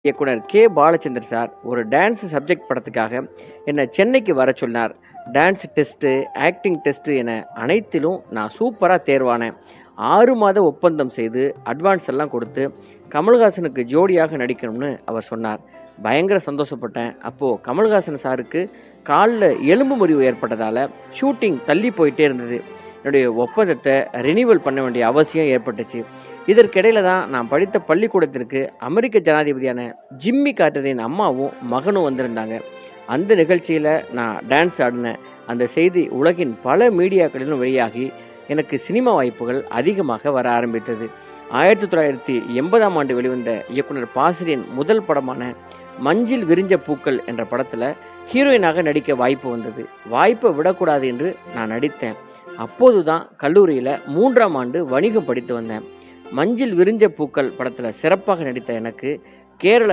இயக்குனர் K. Balachander sir ஒரு dance subject படத்துக்காக என்னை சென்னைக்கு வர சொன்னார். டான்ஸ் டெஸ்ட்டு, ஆக்டிங் டெஸ்ட்டு என அனைத்திலும் நான் சூப்பரா தேர்வானேன். 6 மாத ஒப்பந்தம் செய்து அட்வான்ஸ் எல்லாம் கொடுத்து கமல்ஹாசனுக்கு ஜோடியாக நடிக்கணும்னு அவர் சொன்னார். பயங்கர சந்தோஷப்பட்டேன். அப்போது கமல்ஹாசன் சாருக்கு காலில் எலும்பு முறிவு ஏற்பட்டதால் ஷூட்டிங் தள்ளி போயிட்டே இருந்தது. என்னுடைய ஒப்பந்தத்தை ரினிவல் பண்ண வேண்டிய அவசியம் ஏற்பட்டுச்சு. இதற்கிடையில தான் நான் படித்த பள்ளிக்கூடத்திற்கு அமெரிக்க ஜனாதிபதியான ஜிம்மி கார்ட்டரின் அம்மாவும் மகனும் வந்திருந்தாங்க. அந்த நிகழ்ச்சியில் நான் டான்ஸ் ஆடினேன். அந்த செய்தி உலகின் பல மீடியாக்களிலும் வெளியாகி எனக்கு சினிமா வாய்ப்புகள் அதிகமாக வர ஆரம்பித்தது. 1980ஆம் ஆண்டு வெளிவந்த இயக்குனர் பாசிரின் முதல் படமான மஞ்சில் விரிஞ்ச பூக்கள் என்ற படத்தில் ஹீரோயினாக நடிக்க வாய்ப்பு வந்தது. வாய்ப்பை விடக்கூடாது என்று நான் நடித்தேன். அப்போது தான் கல்லூரியில் 3ஆம் ஆண்டு வணிகம் படித்து வந்தேன். மஞ்சில் விரிஞ்ச பூக்கள் படத்தில் சிறப்பாக நடித்த எனக்கு கேரள